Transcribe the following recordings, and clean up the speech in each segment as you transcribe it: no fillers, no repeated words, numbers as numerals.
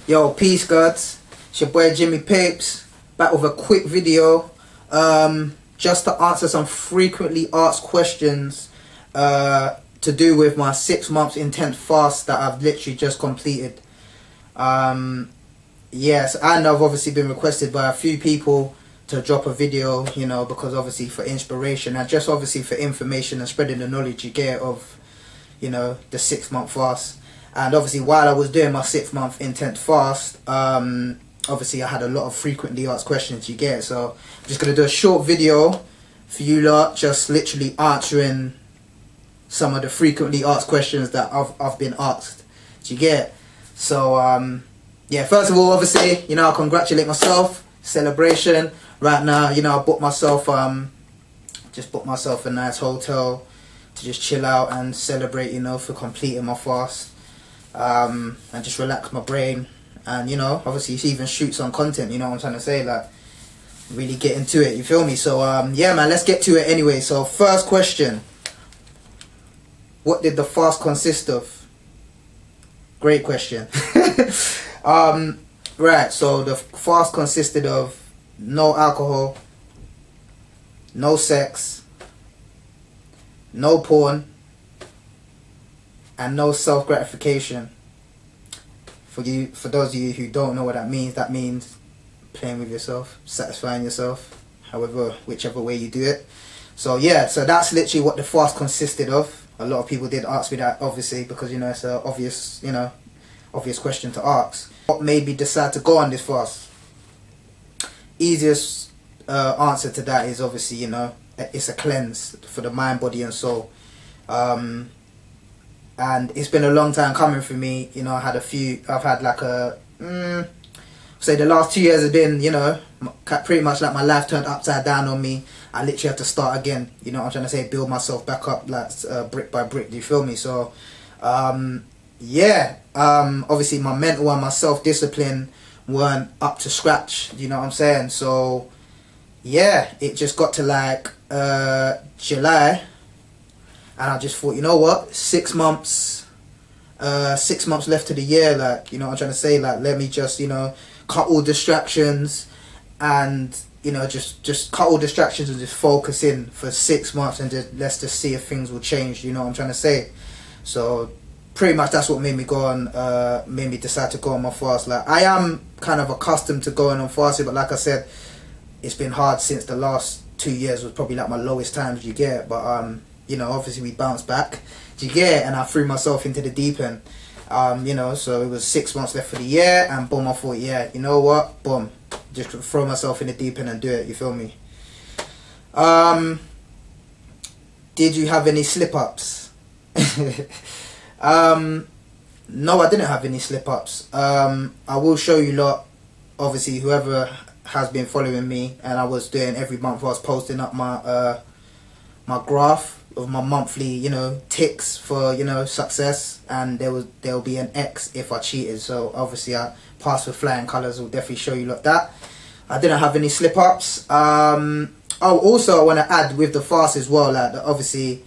Yo, peace gods. It's your boy Jimmy Papez, back with a quick video, just to answer some frequently asked questions to do with my 6 months intense fast that I've literally just completed. Yes, and I've obviously been requested by a few people to drop a video, you know, because obviously for inspiration and just obviously for information and spreading the knowledge you get of, you know, the 6 month fast. And obviously while I was doing my 6 month intense fast, obviously I had a lot of frequently asked questions you get. So I'm just going to do a short video for you lot, just literally answering some of the frequently asked questions that I've been asked. Do you get? So yeah, first of all, obviously, you know, I congratulate myself. Celebration right now, you know, I booked myself just booked myself a nice hotel to just chill out and celebrate, you know, for completing my fast. And just relax my brain, and you know, obviously even shoot some content, you know what I'm trying to say, like really get into it, you feel me? So yeah man, let's get to it anyway. So first question, what did the fast consist of? Great question. Right, so the fast consisted of no alcohol, no sex, no porn, and no self-gratification. For those of you who don't know what that means playing with yourself, satisfying yourself, whichever way you do it. So yeah, so that's literally what the fast consisted of. A lot of people did ask me that, obviously, because you know it's a obvious question to ask. What made me decide to go on this fast? Easiest answer to that is obviously, you know, it's a cleanse for the mind, body and soul. And it's been a long time coming for me, you know. I've had like say the last 2 years have been, you know, pretty much like my life turned upside down on me. I literally have to start again, you know what I'm trying to say, build myself back up, like brick by brick, do you feel me? So yeah, obviously my mental and my self-discipline weren't up to scratch, you know what I'm saying? So yeah, it just got to like July, and I just thought, you know what, 6 months, 6 months left to the year, like, you know what I'm trying to say, like, let me just, you know, cut all distractions and, you know, just cut all distractions and just focus in for 6 months and let's just see if things will change, you know what I'm trying to say. So pretty much that's what made me go on, made me decide to go on my fast. Like, I am kind of accustomed to going on fasting, but like I said, it's been hard since the last 2 years was probably like my lowest times, you get. But you know, obviously we bounced back, do you get? And I threw myself into the deep end, you know. So it was 6 months left for the year, and boom, I thought, yeah, you know what, boom, just throw myself in the deep end and do it, you feel me? Did you have any slip-ups? No, I didn't have any slip-ups. I will show you lot, obviously whoever has been following me, and I was doing every month, I was posting up my my graph of my monthly, you know, ticks for, you know, success, and there'll be an X if I cheated. So obviously I passed with flying colours. Will definitely show you like that. I didn't have any slip-ups. Oh, also I want to add with the fast as well, like, obviously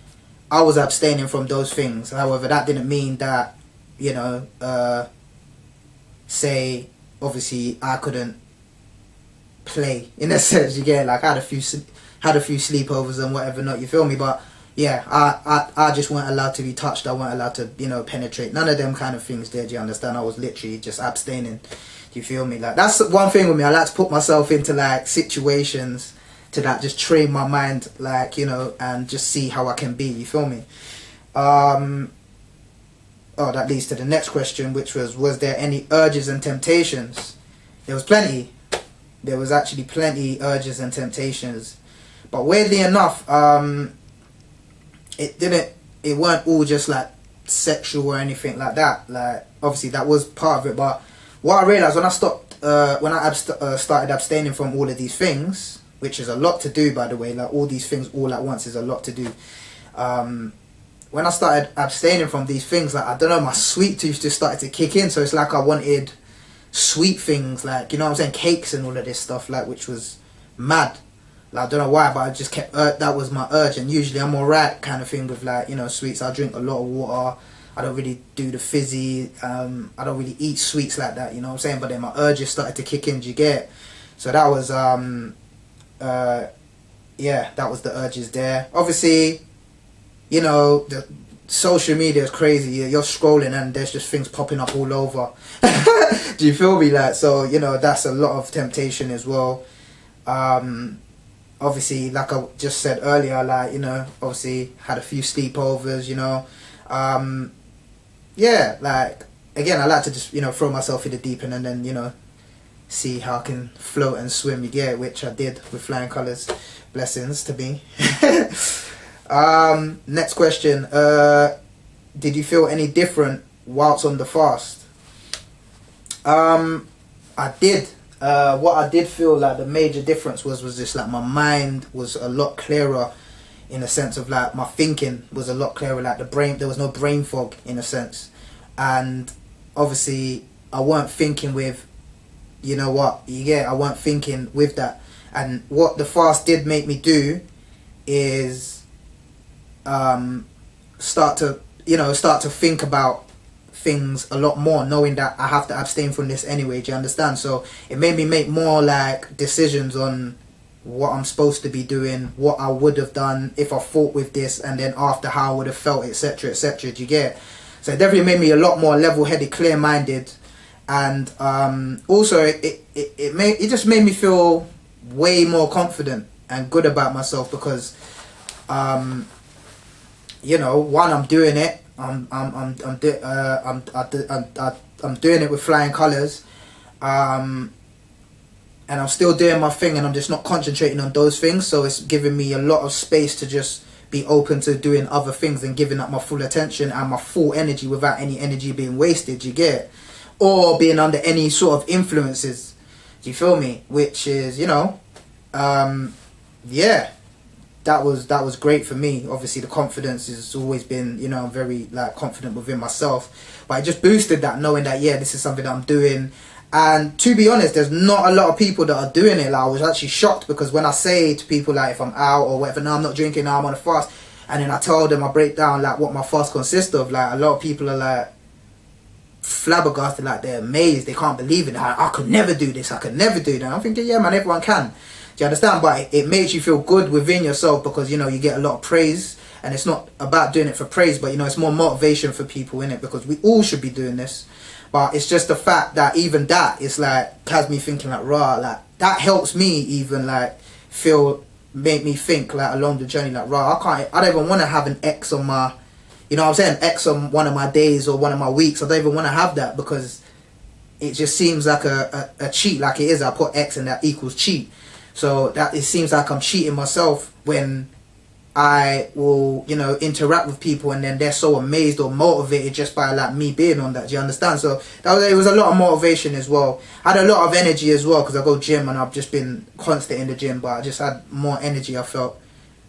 I was abstaining from those things. However, that didn't mean that, you know, say obviously I couldn't play in a sense, you get, like I had a few sleepovers and whatever not, you feel me? But yeah, I just weren't allowed to be touched. I weren't allowed to, you know, penetrate, none of them kind of things there, do you understand? I was literally just abstaining, do you feel me? Like, that's one thing with me, I like to put myself into like situations to like just train my mind, like, you know, and just see how I can be, you feel me? Oh, that leads to the next question, which was there any urges and temptations? There was plenty. There was actually plenty urges and temptations, but weirdly enough, it weren't all just like sexual or anything like that. Like, obviously that was part of it, but what I realized when I stopped, when I started abstaining from all of these things, which is a lot to do, by the way, like all these things all at once is a lot to do. When I started abstaining from these things, like, I don't know, my sweet tooth just started to kick in. So it's like I wanted sweet things, like, you know what I'm saying, cakes and all of this stuff, like, which was mad. Like, I don't know why, but I just kept, that was my urge. And usually I'm alright kind of thing with, like, you know, sweets. I drink a lot of water, I don't really do the fizzy. I don't really eat sweets like that. You know what I'm saying? But then my urges started to kick in. Do you get? So that was yeah, that was the urges there. Obviously, you know, the social media is crazy. You're scrolling and there's just things popping up all over. Do you feel me? Like, so, you know, that's a lot of temptation as well. Obviously, like I just said earlier, like, you know, obviously had a few sleepovers, you know. Yeah, like, again, I like to just, you know, throw myself in the deep end and then, you know, see how I can float and swim, you get, which I did with flying colours. Blessings to me. Next question. Did you feel any different whilst on the fast? I did. What I did feel like the major difference was just like my mind was a lot clearer, in a sense of like my thinking was a lot clearer, like the brain, there was no brain fog in a sense. And obviously I weren't thinking with, you know what, you get, I weren't thinking with that. And what the fast did make me do is start to think about things a lot more, knowing that I have to abstain from this anyway. Do you understand? So it made me make more like decisions on what I'm supposed to be doing, what I would have done if I fought with this, and then after how I would have felt, etc., etc. Do you get? So it definitely made me a lot more level-headed, clear-minded, and also it just made me feel way more confident and good about myself because you know, one, I'm doing it. I'm doing it with flying colours, and I'm still doing my thing, and I'm just not concentrating on those things. So it's giving me a lot of space to just be open to doing other things and giving up my full attention and my full energy without any energy being wasted. You get, or being under any sort of influences. Do you feel me? Which is, you know, yeah. That was great for me. Obviously, the confidence has always been, you know, I'm very like confident within myself. But it just boosted that, knowing that, yeah, this is something that I'm doing. And to be honest, there's not a lot of people that are doing it. Like, I was actually shocked because when I say to people, like, if I'm out or whatever, no, I'm not drinking, now I'm on a fast. And then I tell them, I break down like what my fast consists of. Like, a lot of people are like flabbergasted, like they're amazed. They can't believe it. I could never do this. I could never do that. I'm thinking, yeah, man, everyone can. Do you understand? But it makes you feel good within yourself because, you know, you get a lot of praise, and it's not about doing it for praise, but, you know, it's more motivation for people, innit? Because we all should be doing this. But it's just the fact that even that is like, has me thinking like, rah, like that helps me even like make me think like along the journey, like, rah, I don't even want to have an X on my, you know what I'm saying, X on one of my days or one of my weeks. I don't even want to have that because it just seems like a cheat, like it is. I put X and that equals cheat. So that it seems like I'm cheating myself when I will, you know, interact with people and then they're so amazed or motivated just by like me being on that. Do you understand? So it was a lot of motivation as well. I had a lot of energy as well because I go gym and I've just been constant in the gym, but I just had more energy. I felt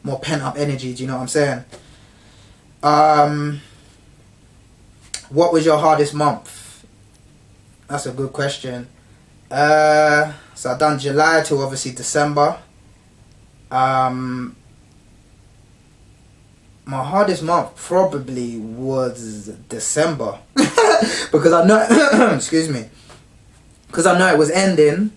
more pent up energy. Do you know what I'm saying? What was your hardest month? That's a good question. So I've done July to obviously December. My hardest month probably was December because I know excuse me, because I know it was ending.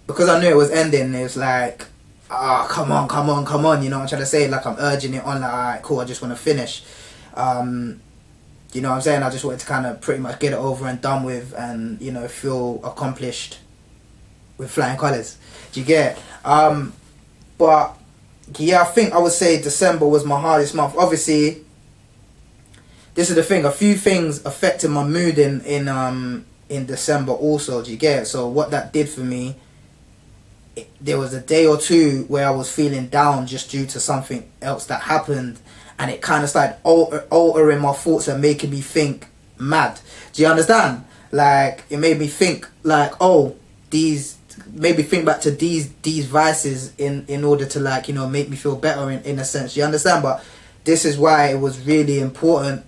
Because I knew it was ending, it was like, come on, you know what I'm trying to say? Like, I'm urging it on, like, alright, cool, I just want to finish. You know what I'm saying? I just wanted to kind of pretty much get it over and done with and, you know, feel accomplished with flying colours. Do you get? But yeah, I think I would say December was my hardest month. Obviously, this is the thing. A few things affected my mood in December also. Do you get? So what that did for me, there was a day or two where I was feeling down just due to something else that happened, and it kind of started altering my thoughts and making me think mad. Do you understand? Like, it made me think like, maybe think back to these vices in order to, like, you know, make me feel better in a sense. You understand? But this is why it was really important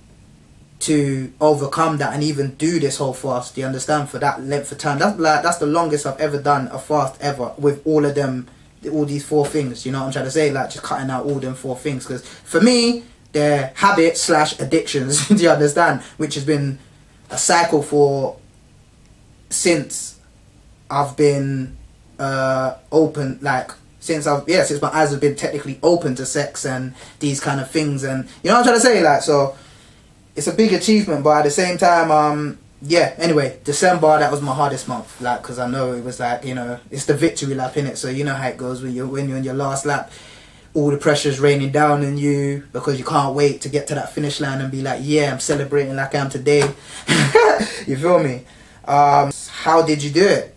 to overcome that and even do this whole fast. Do you understand? For that length of time. That's the longest I've ever done a fast ever with all of them, all these 4 things. You know what I'm trying to say? Like, just cutting out all them 4 things. Because for me, their habits / addictions. Do you understand? Which has been a cycle for since I've been open, like since my eyes have been technically open to sex and these kind of things, and you know what I'm trying to say, like, so it's a big achievement, but at the same time, yeah, anyway, December, that was my hardest month, like, because I know it was like, you know, it's the victory lap, innit? So you know how it goes when you're in your last lap, all the pressure's raining down on you because you can't wait to get to that finish line and be like, yeah, I'm celebrating like I am today. You feel me? How did you do it?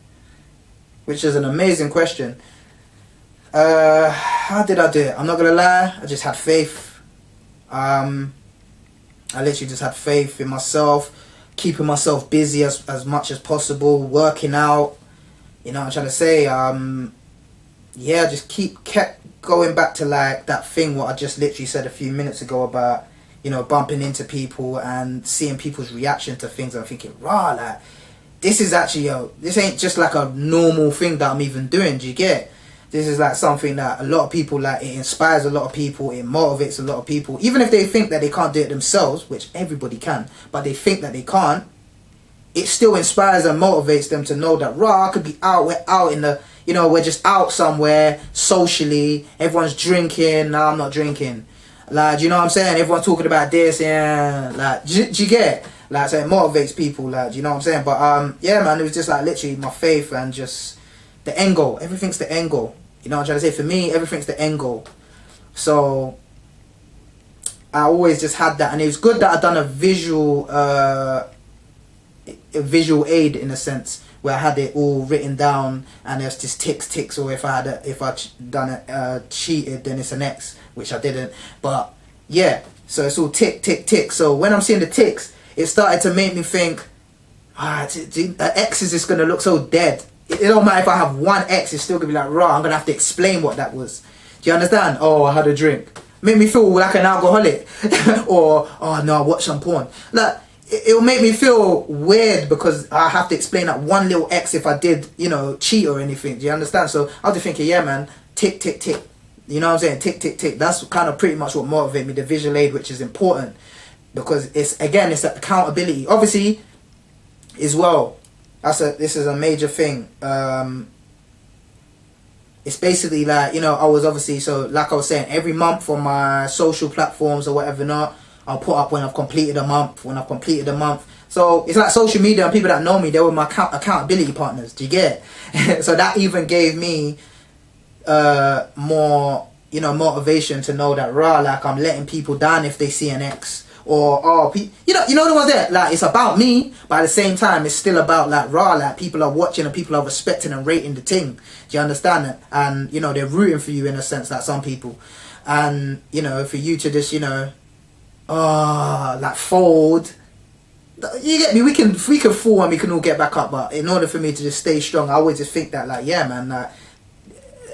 Which is an amazing question. How did I do it? I'm not gonna lie, I just had faith. I literally just had faith in myself, keeping myself busy as much as possible, working out, you know what I'm trying to say. Yeah, just kept going back to like that thing what I just literally said a few minutes ago about, you know, bumping into people and seeing people's reaction to things. I'm thinking, rah, like, this is actually, this ain't just like a normal thing that I'm even doing, do you get? This is like something that a lot of people, like, it inspires a lot of people, it motivates a lot of people, even if they think that they can't do it themselves, which everybody can, but they think that they can't, it still inspires and motivates them to know that, rah, I could be out, we're out in the, you know, we're just out somewhere, socially, everyone's drinking, nah, I'm not drinking, like, do you know what I'm saying, everyone's talking about this, yeah, like, do you get it? Like, so it motivates people, like, do you know what I'm saying? But, yeah, man, it was just, like, literally my faith and just the end goal. Everything's the end goal. You know what I'm trying to say? For me, everything's the end goal. So, I always just had that. And it was good that I'd done a visual aid, in a sense, where I had it all written down and there's just ticks, or if I done it, cheated, then it's an X, which I didn't. But, yeah, so it's all tick. So, when I'm seeing the ticks, it started to make me think, X is just going to look so dead. It don't matter if I have one X, it's still going to be like, raw, I'm going to have to explain what that was. Do you understand? Oh, I had a drink. Make me feel like an alcoholic. Or, oh no, I watched some porn. Like, it'll make me feel weird because I have to explain that one little X if I did, you know, cheat or anything. Do you understand? So I was just thinking, yeah, man, tick. You know what I'm saying? Tick. That's kind of pretty much what motivated me, the visual aid, which is important. Because it's that accountability. Obviously, as well, this is a major thing. It's basically like, you know, I was obviously, so like I was saying, every month on my social platforms or whatever not, I'll put up when I've completed a month, So it's like social media and people that know me, they were my accountability partners. Do you get it? So that even gave me more, you know, motivation to know that, rah, like, I'm letting people down if they see an X. Or you know the ones there, like, it's about me, but at the same time it's still about, like, raw, like, people are watching and people are respecting and rating the thing. Do you understand it? And, you know, they're rooting for you in a sense, like some people. And, you know, for you to just, you know, like, fold, you get me, we can fall and we can all get back up, but in order for me to just stay strong, I always just think that, like, yeah, man, like,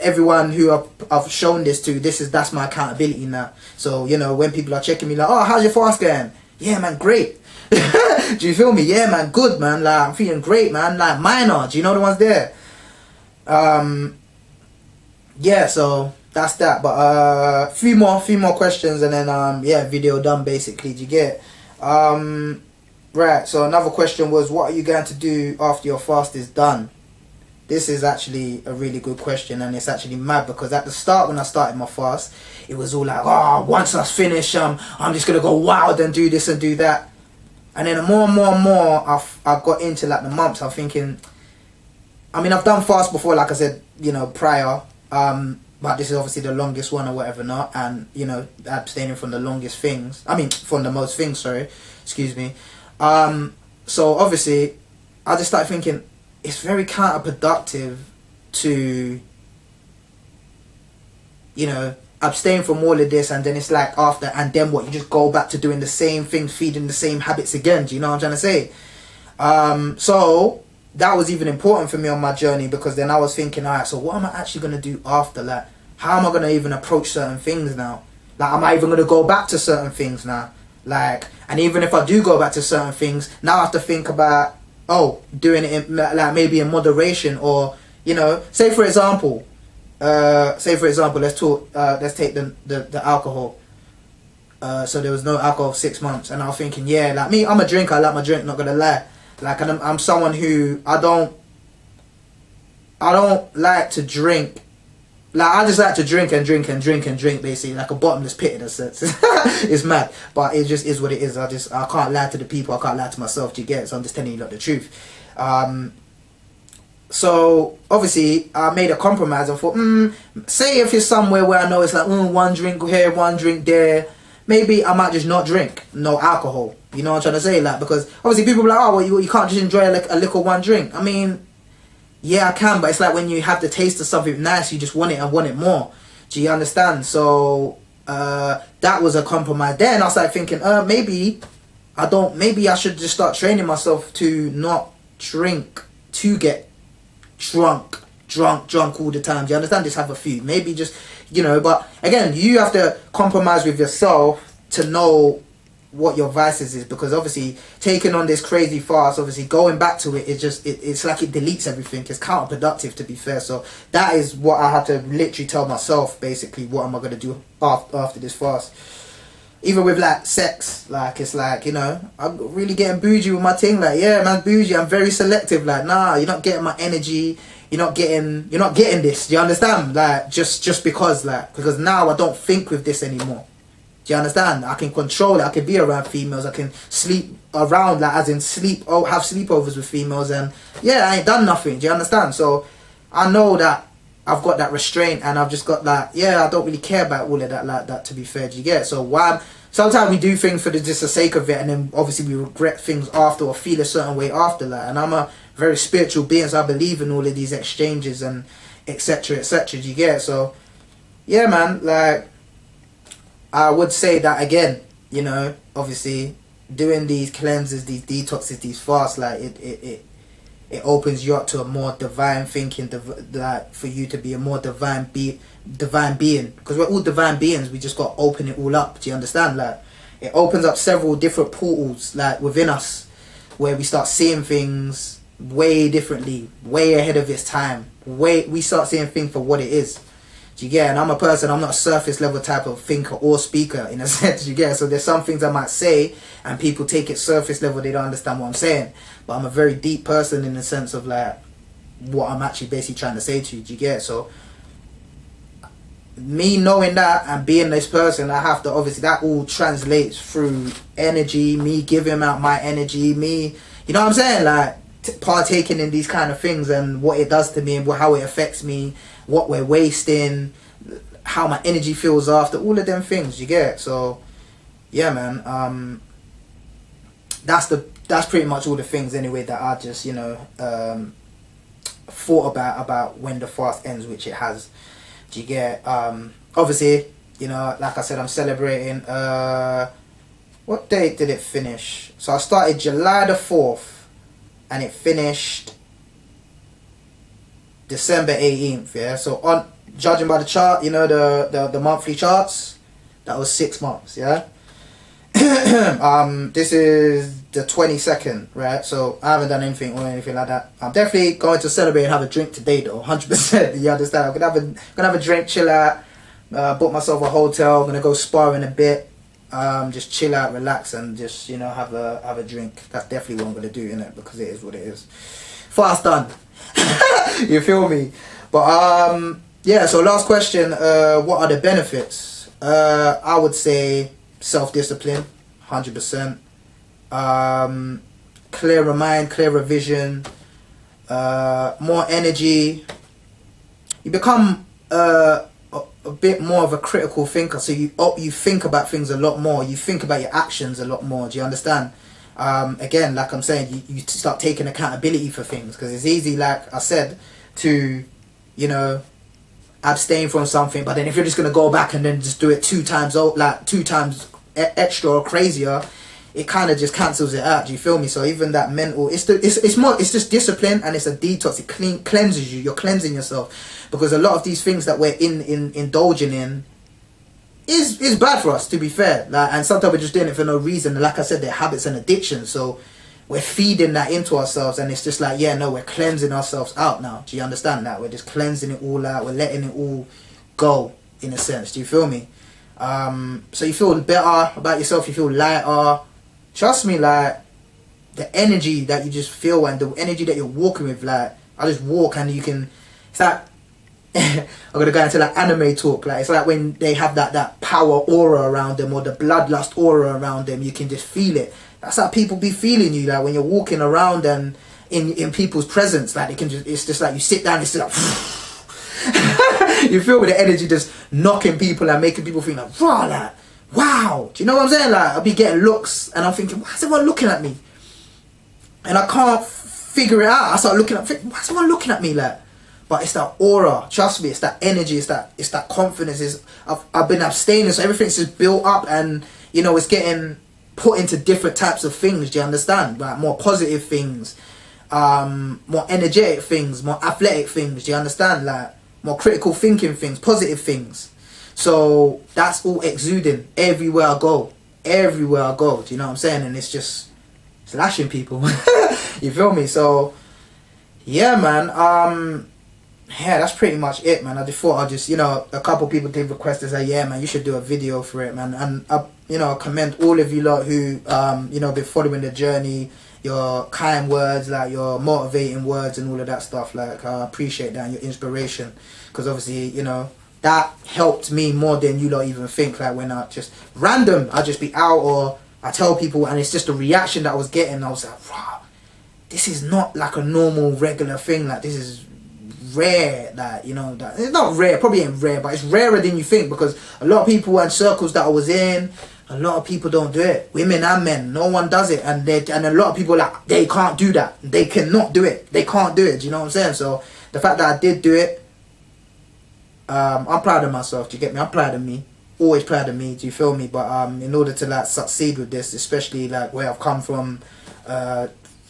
everyone who I've shown this to, that's my accountability now. So, you know, when people are checking me like, oh, how's your fast going? Yeah, man, great. Do you feel me? Yeah, man, good, man. Like, I'm feeling great, man. Like, minor. Do you know the ones there? Yeah, so that's that. But few more questions and then yeah, video done basically. Do you get? Right. So another question was, what are you going to do after your fast is done? This is actually a really good question, and it's actually mad because at the start, when I started my fast, it was all like, oh, once I finish, I'm just going to go wild and do this and do that. And then the more and more I got into, like, the months, I'm thinking, I mean, I've done fast before, like I said, you know, prior, but this is obviously the longest one or whatever not, and, you know, abstaining from the longest things, from the most things, sorry, excuse me. So obviously, I just started thinking, it's very counterproductive to, you know, abstain from all of this, and then it's like after, and then what, you just go back to doing the same thing, feeding the same habits again. Do you know what I'm trying to say? So that was even important for me on my journey, because then I was thinking, alright, so what am I actually going to do after? Like, how am I going to even approach certain things now? Like, am I even going to go back to certain things now? Like, and even if I do go back to certain things, now I have to think about, doing it in, like, maybe in moderation, or, you know, say for example, let's take the alcohol. So there was no alcohol for 6 months, and I was thinking, yeah, like me, I'm a drinker. I like my drink. Not gonna lie. Like, and I'm someone who I don't like to drink. Like, I just like to drink and drink and drink and drink, basically, like a bottomless pit in a sense. It's mad, but it just is what it is. I can't lie to the people. I can't lie to myself. Do you get it? So I'm just telling you, like, the truth. So obviously I made a compromise. I thought, say if it's somewhere where I know it's like one drink here, one drink there, maybe I might just not drink no alcohol. You know what I'm trying to say? Like, because obviously people be like, oh, well, you can't just enjoy like a little one drink. I mean, yeah, I can, but it's like when you have the taste of something nice, you just want it and want it more. Do you understand? So that was a compromise. Then I started thinking, maybe I should just start training myself to not drink, to get drunk all the time. Do you understand? Just have a few, maybe just, you know. But again, you have to compromise with yourself to know what your vices is, because obviously taking on this crazy fast, obviously going back to it, it's like it deletes everything. It's counterproductive, to be fair. So that is what I had to literally tell myself, basically, what am I going to do after this fast. Even with like sex, like it's like, you know, I'm really getting bougie with my thing. Like, yeah, man, bougie. I'm very selective. Like, nah, you're not getting my energy. You're not getting this. Do you understand? Like, just because now I don't think with this anymore. Do you understand? I can control it. I can be around females. I can sleep around, like, as in have sleepovers with females, and yeah, I ain't done nothing. Do you understand? So I know that I've got that restraint, and I've just got that, yeah, I don't really care about all of that like that, to be fair. Do you get it? So sometimes we do things for just the sake of it, and then obviously we regret things after, or feel a certain way after that. And I'm a very spiritual being, so I believe in all of these exchanges and etc. Do you get it? So yeah, man, like, I would say that again, you know, obviously doing these cleanses, these detoxes, these fasts, like it opens you up to a more divine thinking, like for you to be a more divine being, because we're all divine beings. We just got to open it all up. Do you understand? Like, it opens up several different portals, like, within us, where we start seeing things way differently, way ahead of its time. We start seeing things for what it is. Do you get it? And I'm a person, I'm not a surface level type of thinker or speaker, in a sense. Do you get it? So there's some things I might say and people take it surface level, they don't understand what I'm saying. But I'm a very deep person in the sense of like what I'm actually basically trying to say to you. Do you get it? So me knowing that and being this person, I have to, obviously that all translates through energy, me giving out my energy, me, you know what I'm saying? Like partaking in these kind of things and what it does to me and how it affects me, what we're wasting, how my energy feels after, all of them things, you get it? So yeah, man, that's pretty much all the things anyway that I just, you know, thought about when the fast ends, which it has. Do you get it? Obviously, you know, like I said, I'm celebrating, what date did it finish? So I started July the 4th and it finished December 18th, yeah. So on judging by the chart, you know, the monthly charts, that was 6 months, yeah. This is the 22nd, right? So I haven't done anything like that. I'm definitely going to celebrate and have a drink today, though, 100%. You understand? I'm gonna have a drink, chill out, book myself a hotel. I'm gonna go spar in a bit, just chill out, relax, and just, you know, have a drink. That's definitely what I'm gonna do, innit? Because it is what it is. Fast done. You feel me? But yeah, so last question, what are the benefits? I would say self-discipline, 100%. Clearer mind, clearer vision, more energy. You become a bit more of a critical thinker, so you think about things a lot more, you think about your actions a lot more. Do you understand? Again, like I'm saying, you start taking accountability for things, because it's easy, like I said, to, you know, abstain from something, but then if you're just going to go back and then just do it two times extra or crazier, it kind of just cancels it out. Do you feel me? So even that mental, it's just discipline, and it's a detox. It cleanses you. You're cleansing yourself, because a lot of these things that we're indulging in is bad for us, to be fair. Like, and sometimes we're just doing it for no reason. And like I said, they're habits and addictions. So we're feeding that into ourselves, and it's just like, yeah, no, we're cleansing ourselves out now. Do you understand that? We're just cleansing it all out. We're letting it all go, in a sense. Do you feel me? So you feel better about yourself, you feel lighter. Trust me, like, the energy that you just feel and the energy that you're walking with, like, I just walk and you can, it's like, I'm gonna go into like anime talk, like, it's like when they have that power aura around them, or the bloodlust aura around them, you can just feel it. That's how people be feeling you, like, when you're walking around and in people's presence, like, they can just, it's just like you sit down, it's just like, you feel with the energy just knocking people and making people feel like, raw, like, wow, do you know what I'm saying? Like, I'll be getting looks and I'm thinking, why is everyone looking at me? And I can't figure it out. I start looking at, why is everyone looking at me, like? But it's that aura, trust me, it's that energy, it's that confidence. I've been abstaining, so everything's just built up, and you know, it's getting put into different types of things, do you understand? Like, more positive things, more energetic things, more athletic things, do you understand? Like, more critical thinking things, positive things. So that's all exuding everywhere I go. Everywhere I go, do you know what I'm saying? And it's just, it's lashing people. You feel me? So yeah, man, yeah, that's pretty much it, man. I just thought I'd just, you know, a couple people did request to say, yeah, man, you should do a video for it, man. And I, you know, commend all of you lot who, you know, been following the journey, your kind words, like your motivating words and all of that stuff. Like, I appreciate that, and your inspiration, because obviously, you know, that helped me more than you lot even think. Like, when I just random, I just be out, or I tell people, and it's just the reaction that I was getting. I was like, wow, this is not like a normal regular thing. Like, this is rare, that, you know, that it's not rare, probably ain't rare, but it's rarer than you think, because a lot of people and circles that I was in, a lot of people don't do it, women and men, no one does it, and a lot of people are like, they can't do that, they cannot do it, they can't do it, do you know what I'm saying? So the fact that I did do it, I'm proud of myself, do you get me? I'm proud of me, always proud of me, do you feel me? But in order to like succeed with this, especially like where I've come from,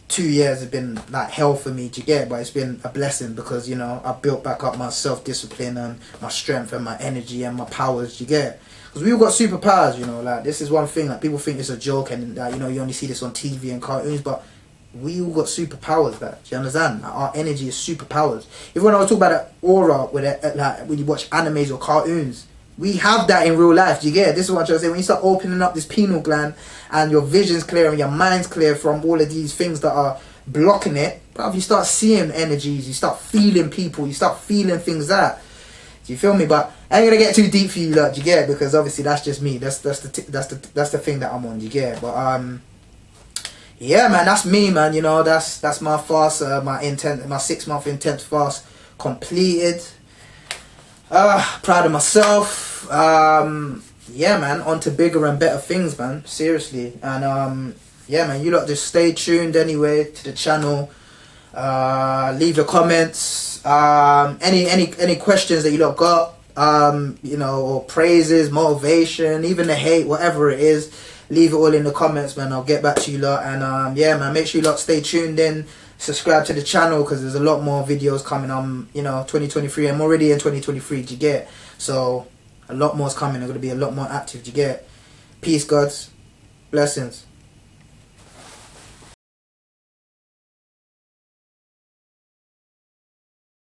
2 years have been like hell for me, do you get it? But it's been a blessing, because, you know, I built back up my self-discipline and my strength and my energy and my powers, do you get it? Because we all got superpowers, you know, like, this is one thing, like, people think it's a joke, and you know, you only see this on TV and cartoons, but we all got superpowers, like, do you understand? Like, our energy is superpowers. Even when I was talking about that aura, with it, like, when you watch animes or cartoons, we have that in real life, do you get it? This is what I'm trying to say. When you start opening up this pineal gland and your vision's clear and your mind's clear from all of these things that are blocking it, bruv, you start seeing energies, you start feeling people, you start feeling things out. Do you feel me? But I ain't gonna get too deep for you, lot, do you get it? Because obviously that's just me. That's the thing that I'm on, do you get it? But yeah, man, that's me, man. You know, that's my fast, my 6-month intense fast completed. Proud of myself. Yeah, man, on to bigger and better things, man, seriously. And yeah, man, you lot just stay tuned anyway to the channel. Leave the comments, any questions that you lot got, you know, or praises, motivation, even the hate, whatever it is, leave it all in the comments, man. I'll get back to you lot. And yeah, man, make sure you lot stay tuned in, subscribe to the channel, because there's a lot more videos coming on, you know, 2023. I'm already in 2023, do you get? So a lot more is coming. I'm going to be a lot more active, do you get? Peace, gods, blessings.